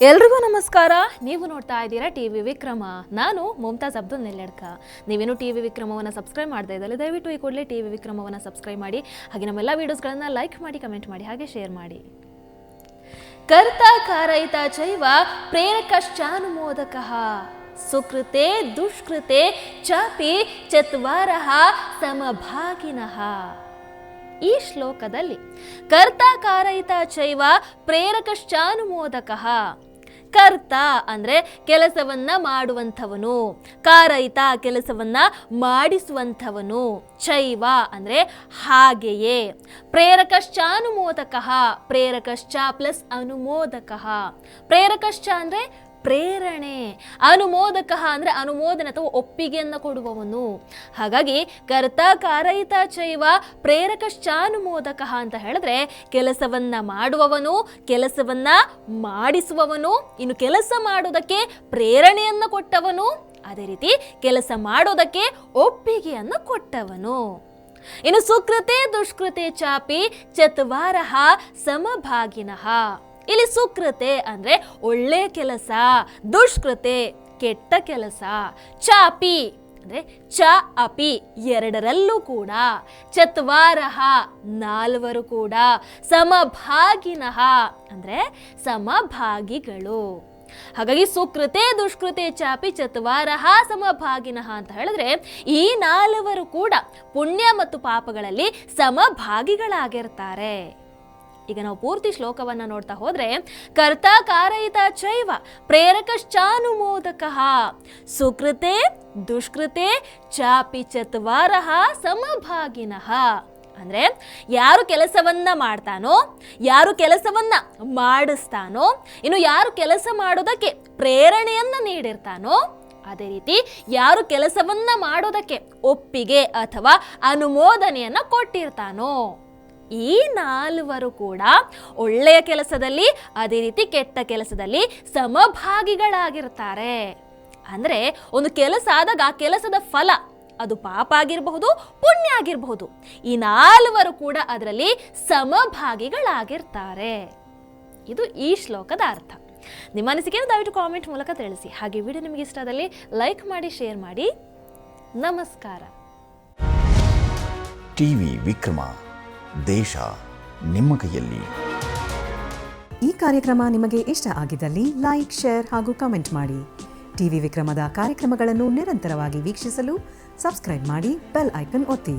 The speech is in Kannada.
ಎಲ್ರಿಗೂ ನಮಸ್ಕಾರ. ನೀವು ನೋಡ್ತಾ ಇದ್ದೀರಾ ಟಿವಿ ವಿಕ್ರಮ. ನಾನು ಮುಮ್ತಾಜ್ ಅಬ್ದುಲ್ ನೆಲ್ಲೆಡ್ಕ. ನೀವೇನು ಟಿವಿ ವಿಕ್ರಮವನ್ನು ಸಬ್ಸ್ಕ್ರೈಬ್ ಮಾಡ್ತಾ ಇದ್ದಲ್ಲಿ ದಯವಿಟ್ಟು ಈ ಕೂಡಲೇ ಟಿವಿ ವಿಕ್ರಮವನ್ನು ಸಬ್ಸ್ಕ್ರೈಬ್ ಮಾಡಿ. ಹಾಗೆ ನಮ್ಮೆಲ್ಲ ವಿಡಿಯೋಸ್ಗಳನ್ನು ಲೈಕ್ ಮಾಡಿ, ಕಮೆಂಟ್ ಮಾಡಿ, ಹಾಗೆ ಶೇರ್ ಮಾಡಿ. ಕರ್ತ ಕಾರಯಿತ ಚೈವ ಪ್ರೇರಕಶ್ಚಾನುಮೋದಕಃ ಸುಕೃತೆ ದುಷ್ಕೃತೆ ಚಾಪಿ ಚತ್ವಾರಃ ಸಮಭಾಗಿನಃ. ಈ ಶ್ಲೋಕದಲ್ಲಿ ಕರ್ತ ಕಾರಯಿತ ಚೈವ ಪ್ರೇರಕಶ್ಚಾನುಮೋದಕಃ. ಕರ್ತ ಅಂದ್ರೆ ಕೆಲಸವನ್ನ ಮಾಡುವಂಥವನು, ಕಾರಯಿತ ಕೆಲಸವನ್ನ ಮಾಡಿಸುವಂಥವನು, ಚೈವ ಅಂದ್ರೆ ಹಾಗೆಯೇ, ಪ್ರೇರಕಶ್ಚಾನುಮೋದಕಃ ಪ್ರೇರಕಶ್ಚ ಪ್ಲಸ್ ಅನುಮೋದಕಃ. ಪ್ರೇರಕಶ್ಚ ಅಂದ್ರೆ ಪ್ರೇರಣೆ, ಅನುಮೋದಕ ಅಂದ್ರೆ ಅನುಮೋದನೆ ಅಥವಾ ಒಪ್ಪಿಗೆಯನ್ನು ಕೊಡುವವನು. ಹಾಗಾಗಿ ಕರ್ತ ಕಾರಯಿತ ಚೈವ ಪ್ರೇರಕಶ್ಚಾನುಮೋದಕ ಅಂತ ಹೇಳಿದ್ರೆ ಕೆಲಸವನ್ನ ಮಾಡುವವನು, ಕೆಲಸವನ್ನ ಮಾಡಿಸುವವನು, ಇನ್ನು ಕೆಲಸ ಮಾಡೋದಕ್ಕೆ ಪ್ರೇರಣೆಯನ್ನು ಕೊಟ್ಟವನು, ಅದೇ ರೀತಿ ಕೆಲಸ ಮಾಡೋದಕ್ಕೆ ಒಪ್ಪಿಗೆಯನ್ನು ಕೊಟ್ಟವನು. ಇನ್ನು ಸುಕೃತೆ ದುಷ್ಕೃತೆ ಚಾಪಿ ಚತ್ವಾರಃ ಸಮಭಾಗಿನಃ. ಇಲ್ಲಿ ಸುಕೃತೆ ಅಂದ್ರೆ ಒಳ್ಳೆ ಕೆಲಸ, ದುಷ್ಕೃತೆ ಕೆಟ್ಟ ಕೆಲಸ, ಚಾಪಿ ಅಂದ್ರೆ ಚ ಅಪಿ ಎರಡರಲ್ಲೂ ಕೂಡ, ಚತ್ವಾರಃ ನಾಲ್ವರು ಕೂಡ, ಸಮಭಾಗಿನಃ ಅಂದ್ರೆ ಸಮಭಾಗಿಗಳು. ಹಾಗಾಗಿ ಸುಕೃತೆ ದುಷ್ಕೃತೆ ಚಾಪಿ ಚತ್ವಾರಃ ಸಮಭಾಗಿನಃ ಅಂತ ಹೇಳಿದ್ರೆ ಈ ನಾಲ್ವರು ಕೂಡ ಪುಣ್ಯ ಮತ್ತು ಪಾಪಗಳಲ್ಲಿ ಸಮಭಾಗಿಗಳಾಗಿರ್ತಾರೆ. ಈಗ ನಾವು ಪೂರ್ತಿ ಶ್ಲೋಕವನ್ನ ನೋಡ್ತಾ ಹೋದ್ರೆ ಕರ್ತ ಕಾರಯಿತ ಚೈವ ಪ್ರೇರಕಶ್ಚಾನುಮೋದಕಃ ಸುಕೃತೆ ದುಷ್ಕೃತೆ ಚಾಪಿ ಚತ್ವಾರಃ ಸಮಭಾಗಿನಃ. ಅಂದ್ರೆ ಯಾರು ಕೆಲಸವನ್ನ ಮಾಡ್ತಾನೋ, ಯಾರು ಕೆಲಸವನ್ನ ಮಾಡಿಸ್ತಾನೋ, ಇನ್ನು ಯಾರು ಕೆಲಸ ಮಾಡೋದಕ್ಕೆ ಪ್ರೇರಣೆಯನ್ನ ನೀಡಿರ್ತಾನೋ, ಅದೇ ರೀತಿ ಯಾರು ಕೆಲಸವನ್ನ ಮಾಡೋದಕ್ಕೆ ಒಪ್ಪಿಗೆ ಅಥವಾ ಅನುಮೋದನೆಯನ್ನ ಕೊಟ್ಟಿರ್ತಾನೋ, ಈ ನಾಲ್ವರು ಕೂಡ ಒಳ್ಳೆಯ ಕೆಲಸದಲ್ಲಿ ಅದೇ ರೀತಿ ಕೆಟ್ಟ ಕೆಲಸದಲ್ಲಿ ಸಮಭಾಗಿಗಳಾಗಿರ್ತಾರೆ. ಅಂದ್ರೆ ಒಂದು ಕೆಲಸ ಆದಾಗ ಆ ಕೆಲಸದ ಫಲ ಅದು ಪಾಪ ಆಗಿರಬಹುದು, ಪುಣ್ಯ ಆಗಿರಬಹುದು, ಈ ನಾಲ್ವರು ಕೂಡ ಅದರಲ್ಲಿ ಸಮಭಾಗಿಗಳಾಗಿರ್ತಾರೆ. ಇದು ಈ ಶ್ಲೋಕದ ಅರ್ಥ. ನಿಮ್ಮ ಅನಿಸಿಕೆಯನ್ನು ದಯವಿಟ್ಟು ಕಾಮೆಂಟ್ ಮೂಲಕ ತಿಳಿಸಿ. ಹಾಗೆ ವಿಡಿಯೋ ನಿಮಗೆ ಇಷ್ಟದಲ್ಲಿ ಲೈಕ್ ಮಾಡಿ, ಶೇರ್ ಮಾಡಿ. ನಮಸ್ಕಾರ. ಟಿವಿ ವಿಕ್ರಮ, ದೇಶ ನಿಮ್ಮ ಕೈಯಲ್ಲಿ. ಈ ಕಾರ್ಯಕ್ರಮ ನಿಮಗೆ ಇಷ್ಟ ಆಗಿದ್ದಲ್ಲಿ ಲೈಕ್, ಶೇರ್ ಹಾಗೂ ಕಮೆಂಟ್ ಮಾಡಿ. ಟಿವಿ ವಿಕ್ರಮದ ಕಾರ್ಯಕ್ರಮಗಳನ್ನು ನಿರಂತರವಾಗಿ ವೀಕ್ಷಿಸಲು ಸಬ್ಸ್ಕ್ರೈಬ್ ಮಾಡಿ, ಬೆಲ್ ಐಕನ್ ಒತ್ತಿ.